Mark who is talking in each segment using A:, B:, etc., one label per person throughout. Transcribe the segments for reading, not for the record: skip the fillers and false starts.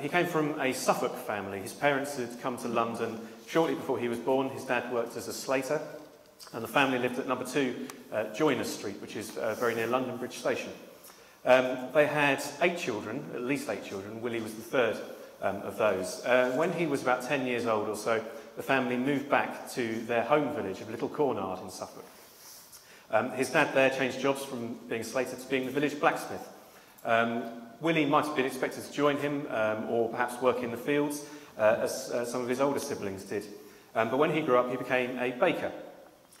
A: He came from a Suffolk family. His parents had come to London shortly before he was born. His dad worked as a slater, and the family lived at number 2 Joyner Street, which is very near London Bridge Station. They had 8 children, at least 8 children. Willie was the third of those. When he was about 10 years old or so, the family moved back to their home village of Little Cornard in Suffolk. His dad there changed jobs from being a slater to being the village blacksmith. Willie might have been expected to join him or perhaps work in the fields, as some of his older siblings did. But when he grew up, he became a baker.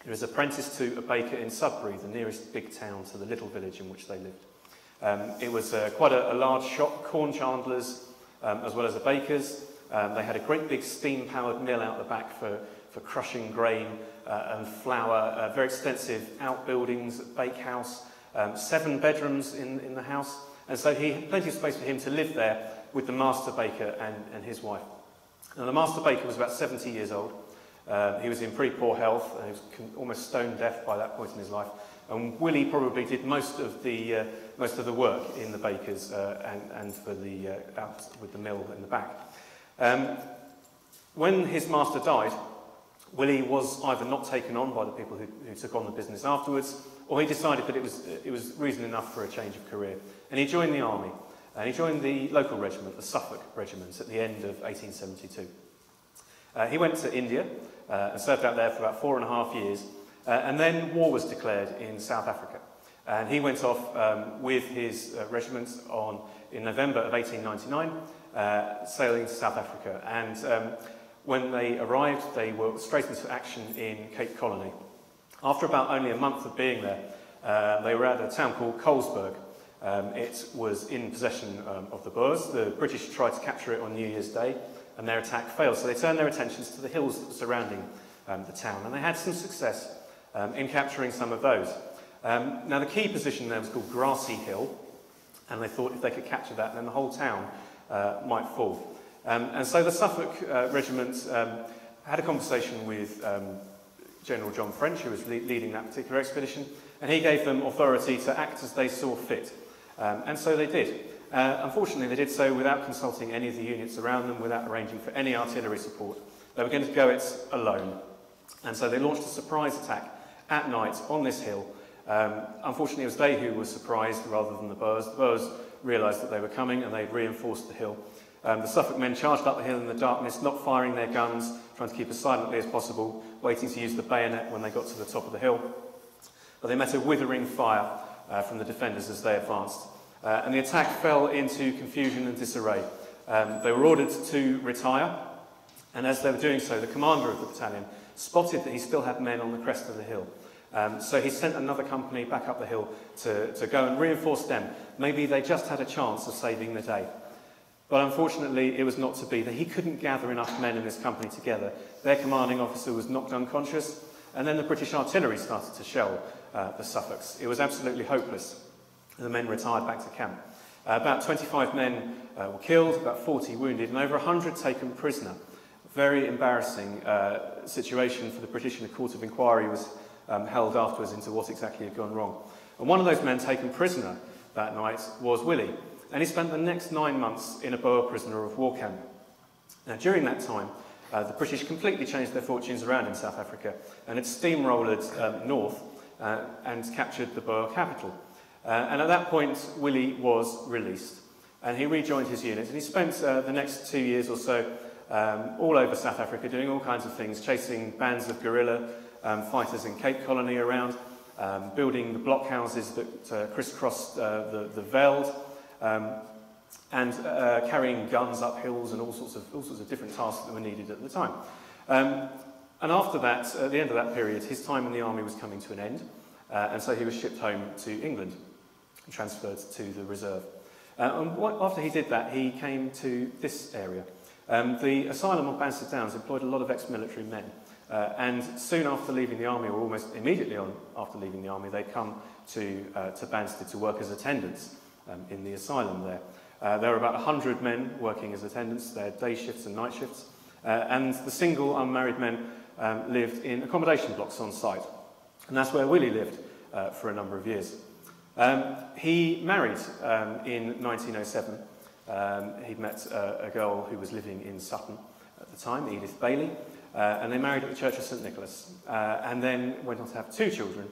A: He was apprenticed to a baker in Sudbury, the nearest big town to the little village in which they lived. It was quite a large shop, corn chandlers, as well as a baker's. They had a great big steam-powered mill out the back for crushing grain and flour, very extensive outbuildings, bakehouse, 7 bedrooms in the house. And so he had plenty of space for him to live there with the master baker and his wife. Now, the master baker was about 70 years old. He was in pretty poor health. He was almost stone deaf by that point in his life. And Willie probably did most of the work in the baker's and for the out with the mill in the back. When his master died, Willie was either not taken on by the people who took on the business afterwards, or he decided that it was reason enough for a change of career. And he joined the army. And he joined the local regiment, the Suffolk Regiment, at the end of 1872. He went to India and served out there for about 4.5 years. And then war was declared in South Africa. And he went off with his regiment in November of 1899, sailing to South Africa. And when they arrived, they were straight into action in Cape Colony. After about only a month of being there, they were at a town called Colesberg. It was in possession of the Boers. The British tried to capture it on New Year's Day, and their attack failed. So they turned their attentions to the hills that were surrounding the town, and they had some success in capturing some of those. Now, the key position there was called Grassy Hill, and they thought if they could capture that, then the whole town might fall. And so the Suffolk Regiment had a conversation with General John French, who was leading that particular expedition, and he gave them authority to act as they saw fit. And so they did. Unfortunately, they did so without consulting any of the units around them, without arranging for any artillery support. They were going to go it alone. And so they launched a surprise attack at night on this hill. Unfortunately, it was they who were surprised rather than the Boers. The Boers realised that they were coming, and they reinforced the hill. The Suffolk men charged up the hill in the darkness, not firing their guns, trying to keep as silently as possible, waiting to use the bayonet when they got to the top of the hill. But they met a withering fire from the defenders as they advanced. And the attack fell into confusion and disarray. They were ordered to retire, and as they were doing so, the commander of the battalion spotted that he still had men on the crest of the hill. So he sent another company back up the hill to go and reinforce them. Maybe they just had a chance of saving the day. But unfortunately, it was not to be. That he couldn't gather enough men in this company together. Their commanding officer was knocked unconscious, and then the British artillery started to shell the Suffolks. It was absolutely hopeless. The men retired back to camp. About 25 men were killed, about 40 wounded, and over 100 taken prisoner. Very embarrassing situation for the British, and a court of inquiry was held afterwards into what exactly had gone wrong. And one of those men taken prisoner that night was Willie, and he spent the next 9 months in a Boer prisoner of war camp. Now, during that time, the British completely changed their fortunes around in South Africa, and had steamrolled north and captured the Boer capital. And at that point, Willie was released, and he rejoined his unit, and he spent the next 2 years or so all over South Africa doing all kinds of things, chasing bands of guerrilla fighters in Cape Colony around, building the blockhouses that crisscrossed the veld, and carrying guns up hills and all sorts of different tasks that were needed at the time. And after that, at the end of that period, his time in the army was coming to an end, and so he was shipped home to England and transferred to the reserve. After he did that, he came to this area. The asylum on Banstead Downs employed a lot of ex-military men, and soon after leaving the army, or almost immediately after leaving the army, they'd come to Banstead to work as attendants in the asylum there. There were about 100 men working as attendants. They had day shifts and night shifts, and the single unmarried men lived in accommodation blocks on site, and that's where Willie lived for a number of years. He married in 1907 He'd met a girl who was living in Sutton at the time, Edith Bailey, and they married at the Church of St Nicholas, and then went on to have 2 children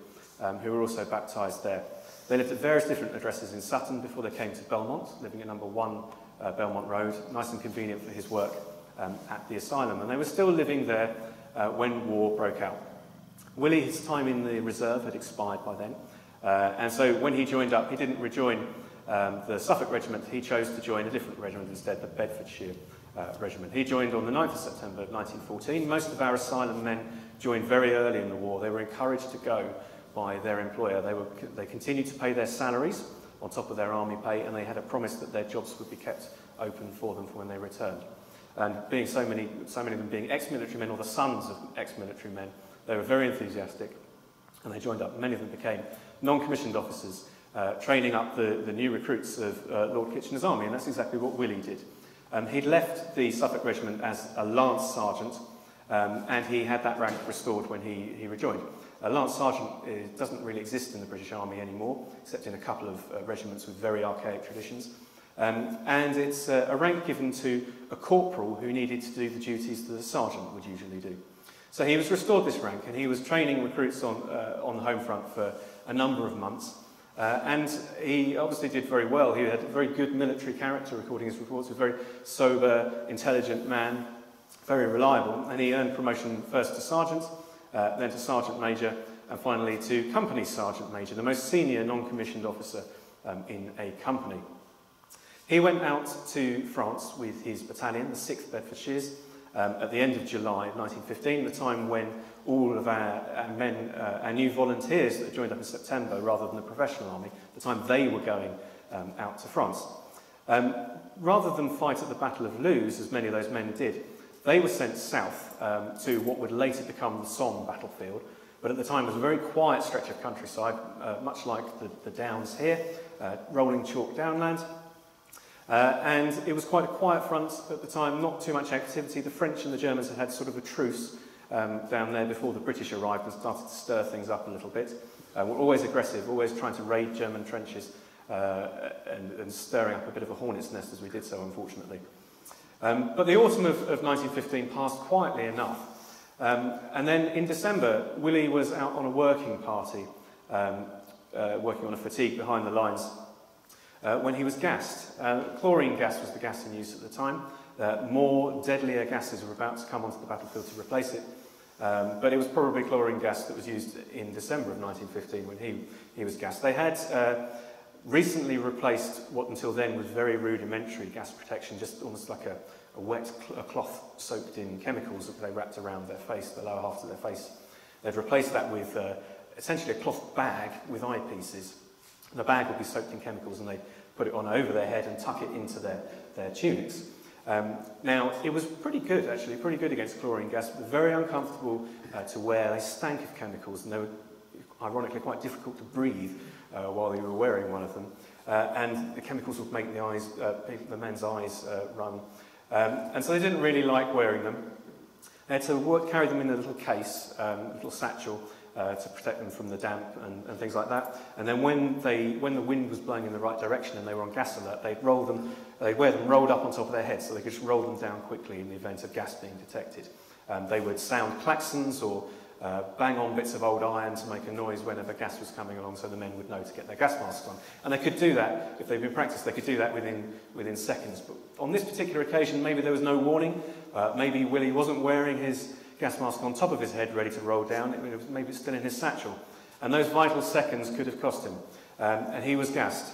A: who were also baptised there. They lived at various different addresses in Sutton before they came to Belmont, living at number 1 Belmont Road, nice and convenient for his work at the asylum. And they were still living there when war broke out. Willie, his time in the reserve had expired by then, and so when he joined up, he didn't rejoin the Suffolk Regiment. He chose to join a different regiment instead, the Bedfordshire Regiment. He joined on the 9th of September 1914. Most of our asylum men joined very early in the war. They were encouraged to go by their employer. They continued to pay their salaries on top of their army pay, and they had a promise that their jobs would be kept open for them for when they returned. And being so many of them being ex-military men or the sons of ex-military men, they were very enthusiastic, and they joined up. Many of them became non-commissioned officers, training up the new recruits of Lord Kitchener's army, and that's exactly what Willie did. He'd left the Suffolk Regiment as a Lance Sergeant, and he had that rank restored when he rejoined. A Lance Sergeant doesn't really exist in the British Army anymore, except in a couple of regiments with very archaic traditions. And it's a rank given to a corporal who needed to do the duties that a sergeant would usually do. So he was restored this rank, and he was training recruits on the home front for a number of months. And he obviously did very well. He had a very good military character, according to his reports. He was a very sober, intelligent man, very reliable, and he earned promotion first to sergeant, then to sergeant major, and finally to company sergeant major, the most senior non-commissioned officer in a company. He went out to France with his battalion, the 6th Bedfordshires, at the end of July 1915, the time when all of our men, our new volunteers that joined up in September rather than the professional army, the time they were going out to France. Rather than fight at the Battle of Luz, as many of those men did, they were sent south to what would later become the Somme battlefield, but at the time was a very quiet stretch of countryside, much like the Downs here, rolling chalk downland. And it was quite a quiet front at the time, not too much activity. The French and the Germans had had sort of a truce down there before the British arrived and started to stir things up a little bit. Were always aggressive, always trying to raid German trenches and stirring up a bit of a hornet's nest as we did so, unfortunately. But the autumn of 1915 passed quietly enough. And then in December, Willie was out on a working party, working on a fatigue behind the lines, when he was gassed. Chlorine gas was the gas in use at the time. More deadlier gases were about to come onto the battlefield to replace it. But it was probably chlorine gas that was used in December of 1915 when he was gassed. They had recently replaced what until then was very rudimentary gas protection, just almost like a wet cloth soaked in chemicals that they wrapped around their face, the lower half of their face. They'd replaced that with essentially a cloth bag with eyepieces. The bag would be soaked in chemicals, and they'd put it on over their head and tuck it into their tunics. Now, it was pretty good, actually, pretty good against chlorine gas, but very uncomfortable to wear. They stank of chemicals, and they were, ironically, quite difficult to breathe while you were wearing one of them. And the chemicals would make the men's eyes run. And so they didn't really like wearing them. They had to carry them in a little case, a little satchel, to protect them from the damp and things like that. And then when the wind was blowing in the right direction and they were on gas alert, they'd wear them rolled up on top of their heads so they could just roll them down quickly in the event of gas being detected. They would sound klaxons or bang on bits of old iron to make a noise whenever gas was coming along, so the men would know to get their gas masks on. And they could do that, if they'd been practiced, they could do that within seconds. But on this particular occasion, maybe there was no warning. Maybe Willie wasn't wearing his gas mask on top of his head ready to roll down. Maybe it's still in his satchel. And those vital seconds could have cost him. And he was gassed.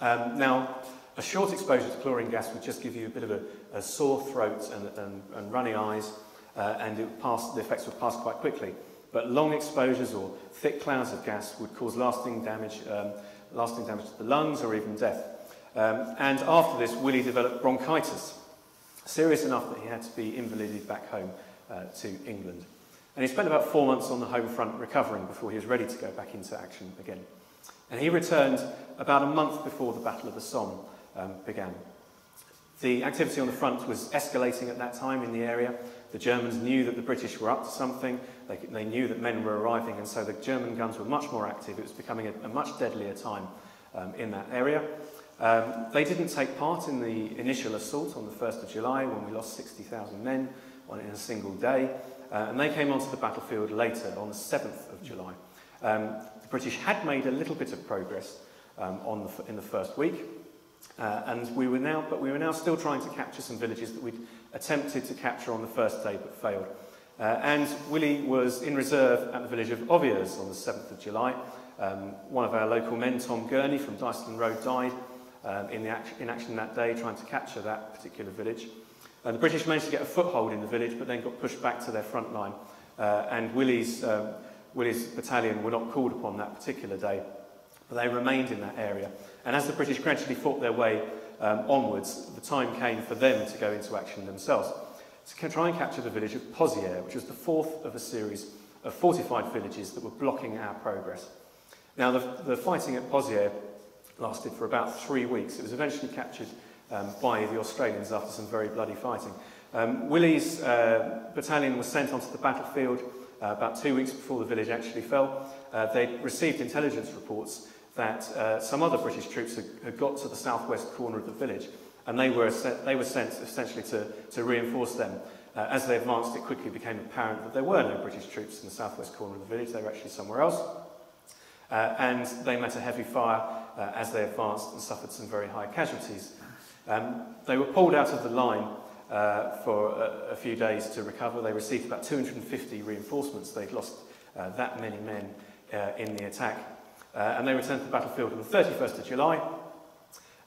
A: Now, a short exposure to chlorine gas would just give you a bit of a sore throat and runny eyes, and the effects would pass quite quickly. But long exposures or thick clouds of gas would cause lasting damage to the lungs or even death. And after this, Willie developed bronchitis, serious enough that he had to be invalided back home to England. And he spent about 4 months on the home front recovering before he was ready to go back into action again. And he returned about a month before the Battle of the Somme began. The activity on the front was escalating at that time in the area. The Germans knew that the British were up to something. They knew that men were arriving, and so the German guns were much more active. It was becoming a much deadlier time in that area. They didn't take part in the initial assault on the 1st of July when we lost 60,000 men in a single day, and they came onto the battlefield later on the 7th of July. The British had made a little bit of progress in the first week, and we were now still trying to capture some villages that we'd attempted to capture on the first day but failed. And Willie was in reserve at the village of Oviers on the 7th of July. One of our local men, Tom Gurney from Dyson Road, died in action that day trying to capture that particular village. The British managed to get a foothold in the village but then got pushed back to their front line, and Willie's battalion were not called upon that particular day, but they remained in that area. And as the British gradually fought their way onwards, the time came for them to go into action themselves to try and capture the village of Pozières, which was the fourth of a series of fortified villages that were blocking our progress. Now, the fighting at Pozières lasted for about 3 weeks. It was eventually captured by the Australians after some very bloody fighting. Willie's battalion was sent onto the battlefield about 2 weeks before the village actually fell. They received intelligence reports that some other British troops had got to the southwest corner of the village, and they were sent essentially to reinforce them. As they advanced, it quickly became apparent that there were no British troops in the southwest corner of the village. They were actually somewhere else. And they met a heavy fire as they advanced and suffered some very high casualties. They were pulled out of the line for a few days to recover. They received about 250 reinforcements. They'd lost that many men in the attack. And they returned to the battlefield on the 31st of July.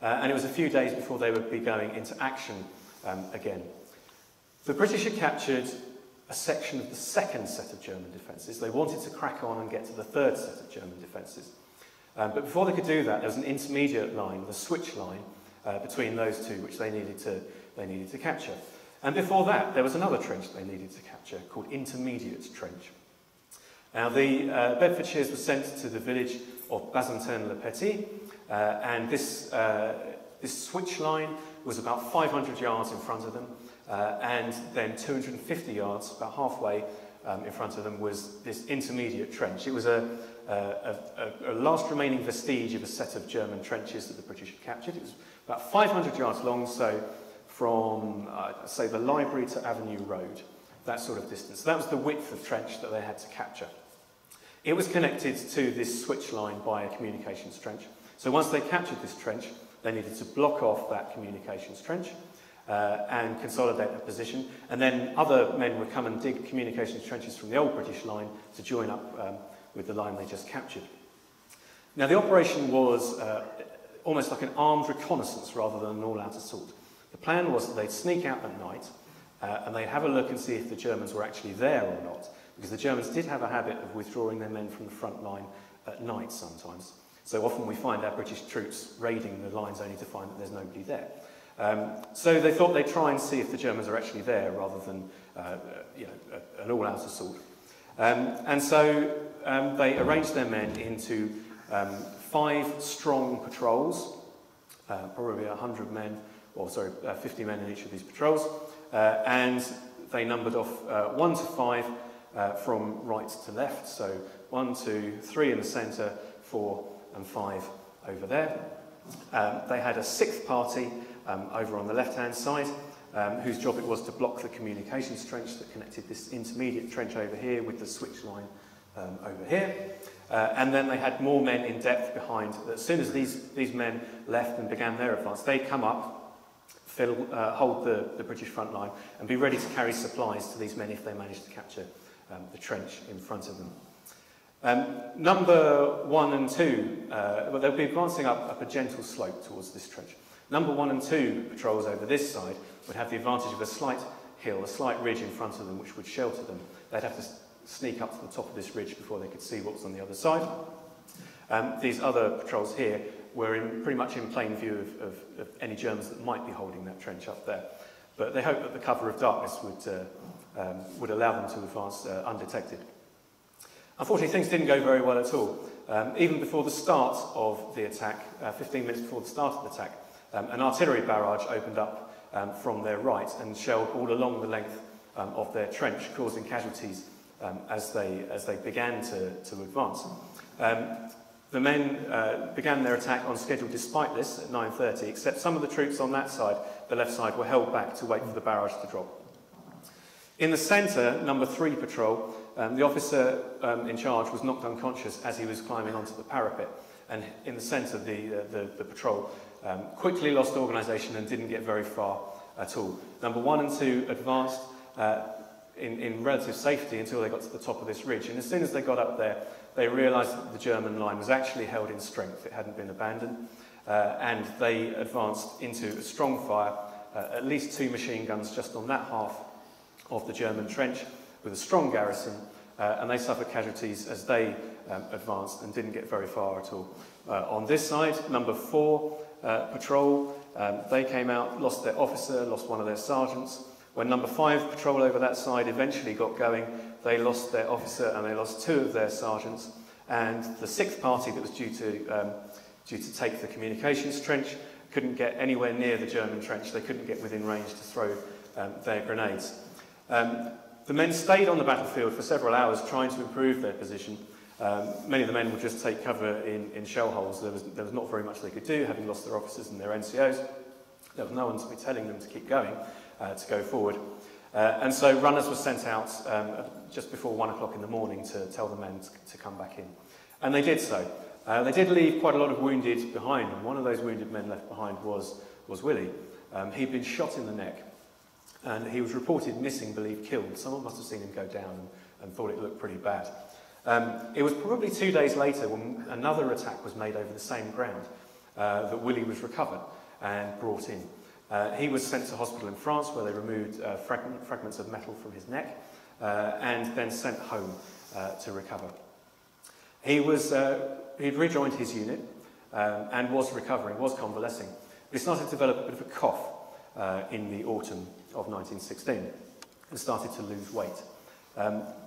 A: And it was a few days before they would be going into action again. The British had captured a section of the second set of German defences. They wanted to crack on and get to the third set of German defences. But before they could do that, there was an intermediate line, the switch line, between those two, which they needed to capture. And before that, there was another trench they needed to capture, called Intermediate Trench. Now, the Bedfordshires were sent to the village of Bazentin-le-Petit, and this switch line was about 500 yards in front of them, and then 250 yards, about halfway in front of them, was this intermediate trench. It was a last remaining vestige of a set of German trenches that the British had captured. It was about 500 yards long, so from, say, the library to Avenue Road, that sort of distance. So that was the width of trench that they had to capture. It was connected to this switch line by a communications trench. So once they captured this trench, they needed to block off that communications trench and consolidate that position. And then other men would come and dig communications trenches from the old British line to join up with the line they just captured. Now, the operation was almost like an armed reconnaissance rather than an all-out assault. The plan was that they'd sneak out at night and they'd have a look and see if the Germans were actually there or not, because the Germans did have a habit of withdrawing their men from the front line at night sometimes. So often we find our British troops raiding the lines only to find that there's nobody there. So they thought they'd try and see if the Germans are actually there rather than an all-out assault. And so they arranged their men into 5 strong patrols, probably 100 men, 50 men in each of these patrols, and they numbered off 1 to 5 from right to left, so 1, 2, 3 in the centre, 4 and 5 over there. They had a 6th party over on the left-hand side, whose job it was to block the communications trench that connected this intermediate trench over here with the switch line over here. And then they had more men in depth behind. As soon as these men left and began their advance, they'd come up, hold the British front line, and be ready to carry supplies to these men if they managed to capture the trench in front of them. Number 1 and 2, they'll be advancing up a gentle slope towards this trench. Number 1 and 2 patrols over this side would have the advantage of a slight hill, a slight ridge in front of them which would shelter them. They'd have to sneak up to the top of this ridge before they could see what was on the other side. These other patrols here were pretty much in plain view of any Germans that might be holding that trench up there. But they hoped that the cover of darkness would allow them to advance undetected. Unfortunately, things didn't go very well at all. Even before the start of the attack, 15 minutes before the start of the attack, an artillery barrage opened up from their right and shelled all along the length of their trench, causing casualties as they began to advance. The men began their attack on schedule despite this at 9:30, except some of the troops on that side, the left side, were held back to wait for the barrage to drop. In the centre, number 3 patrol, the officer in charge was knocked unconscious as he was climbing onto the parapet, and in the centre, the patrol quickly lost organisation and didn't get very far at all. Number 1 and 2 advanced in relative safety until they got to the top of this ridge, and as soon as they got up there, they realised that the German line was actually held in strength. It hadn't been abandoned, and they advanced into a strong fire, at least 2 machine guns just on that half of the German trench, with a strong garrison, and they suffered casualties as they advanced and didn't get very far at all. On this side, number 4 patrol, they came out, lost their officer, lost one of their sergeants. When number 5 patrol over that side eventually got going, they lost their officer and they lost 2 of their sergeants. And the 6th party that was due to take the communications trench couldn't get anywhere near the German trench. They couldn't get within range to throw their grenades. The men stayed on the battlefield for several hours trying to improve their position. Many of the men would just take cover in shell holes. There was not very much they could do, having lost their officers and their NCOs. There was no one to be telling them to keep going, to go forward. And so runners were sent out just before 1 o'clock in the morning to tell the men to come back in. And they did so. They did leave quite a lot of wounded behind, and one of those wounded men left behind was Willie. He'd been shot in the neck, and he was reported missing, believed killed. Someone must have seen him go down and thought it looked pretty bad. It was probably 2 days later when another attack was made over the same ground that Willie was recovered and brought in. He was sent to hospital in France where they removed fragments of metal from his neck and then sent home to recover. He'd rejoined his unit and was recovering, was convalescing. He started to develop a bit of a cough in the autumn of 1916 and started to lose weight.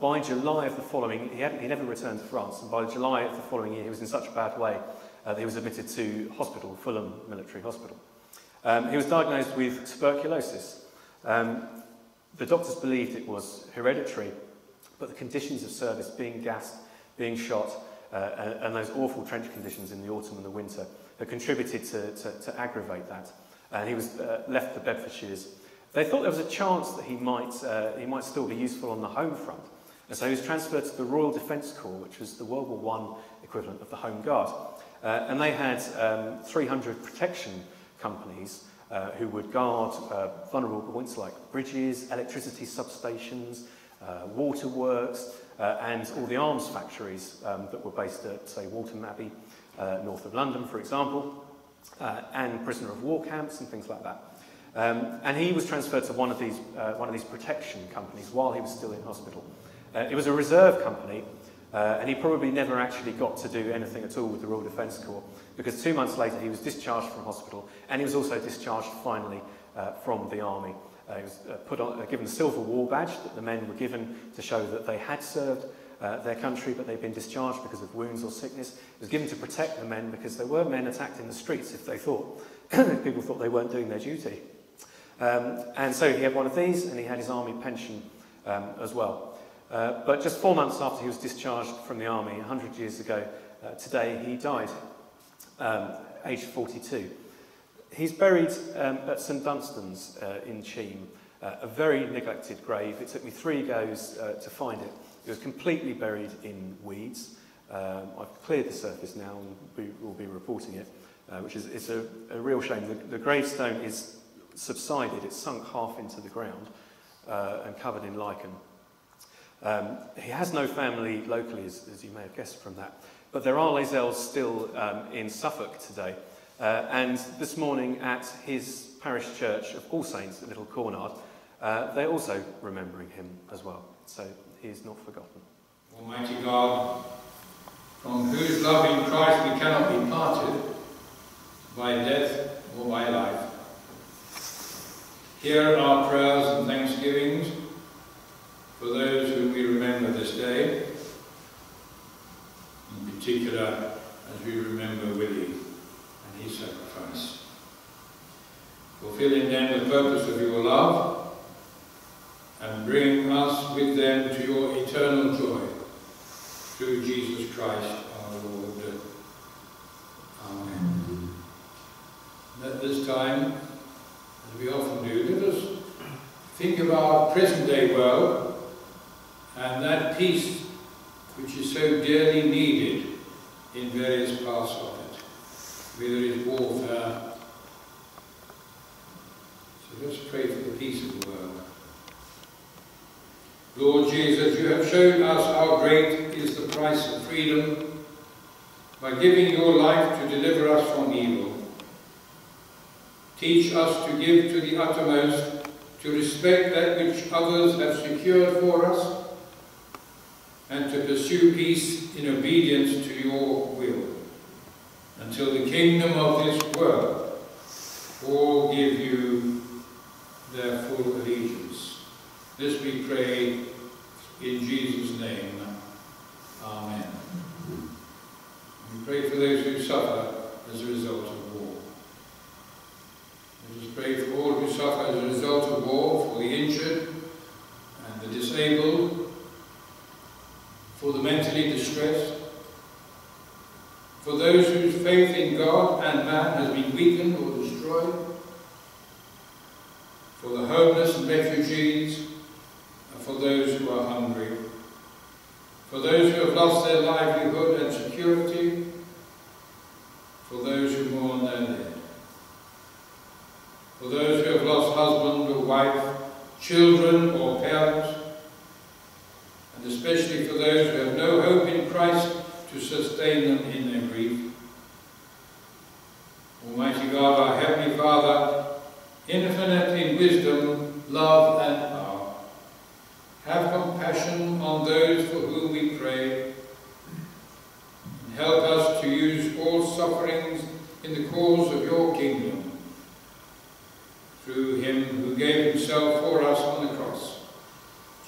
A: By July of the following, he never returned to France, and by July of the following year he was in such a bad way that he was admitted to hospital, Fulham Military Hospital. He was diagnosed with tuberculosis. The doctors believed it was hereditary, but the conditions of service, being gassed, being shot, and those awful trench conditions in the autumn and the winter, had contributed to aggravate that. And he was left the Bedfordshires. They thought there was a chance that he might still be useful on the home front. And so he was transferred to the Royal Defence Corps, which was the World War I equivalent of the Home Guard. And they had 300 protection companies who would guard vulnerable points like bridges, electricity substations, waterworks, and all the arms factories that were based at, say, Waltham Abbey, north of London, for example, and prisoner of war camps and things like that. And he was transferred to one of these protection companies while he was still in hospital. It was a reserve company, and he probably never actually got to do anything at all with the Royal Defence Corps, because 2 months later he was discharged from hospital, and he was also discharged finally from the army. He was given a silver war badge that the men were given to show that they had served their country, but they'd been discharged because of wounds or sickness. It was given to protect the men because there were men attacked in the streets if they thought people thought they weren't doing their duty. And so he had one of these, and he had his army pension as well. But just 4 months after he was discharged from the army, 100 years ago today, he died, aged 42. He's buried at St Dunstan's in Cheam, a very neglected grave. It took me 3 goes to find it. It was completely buried in weeds. I've cleared the surface now and we'll be reporting it, which is it's a real shame. The gravestone is subsided, it's sunk half into the ground and covered in lichen. He has no family locally, as you may have guessed from that, but there are Layzells still in Suffolk today. And this morning at his parish church of All Saints at Little Cornard, they're also remembering him as well. So he is not forgotten.
B: Almighty God, from whose love in Christ we cannot be parted by death or by life, hear our prayers and thanksgivings for those whom we remember this day, in particular as we remember Willie and his sacrifice. Fulfill in them the purpose of your love and bring us with them to your eternal joy, through Jesus Christ our Lord. Amen. At this time, as we often do, let us think of our present-day world and that peace which is so dearly needed in various parts of it, whether it is warfare. So let's pray for the peace of the world. Lord Jesus, you have shown us how great is the price of freedom by giving your life to deliver us from evil. Teach us to give to the uttermost, to respect that which others have secured for us, and to pursue peace in obedience to your will, until the kingdom of this world all give you their full allegiance. This we pray in Jesus' name. Amen. We pray for those who suffer as a result of war. Let us pray for all who suffer as a result of war, for the injured and the disabled, for the mentally distressed, for those whose faith in God and man has been weakened or destroyed, for the homeless and refugees, and for those who are hungry, for those who have lost their livelihood and security, for those who mourn their dead, for those who have lost husband or wife, children or parents, and especially for those who have no hope in Christ to sustain them in their grief. Almighty God, our Heavenly Father, infinite in wisdom, love and power, have compassion on those for whom we pray, and help us to use all sufferings in the cause of your kingdom, through him who gave himself for us on the cross,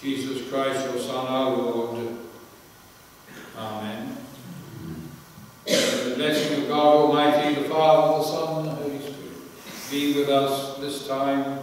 B: Jesus Christ, your Son, our Lord. Amen. The blessing of God Almighty, the Father, the Son, and the Holy Spirit, be with us this time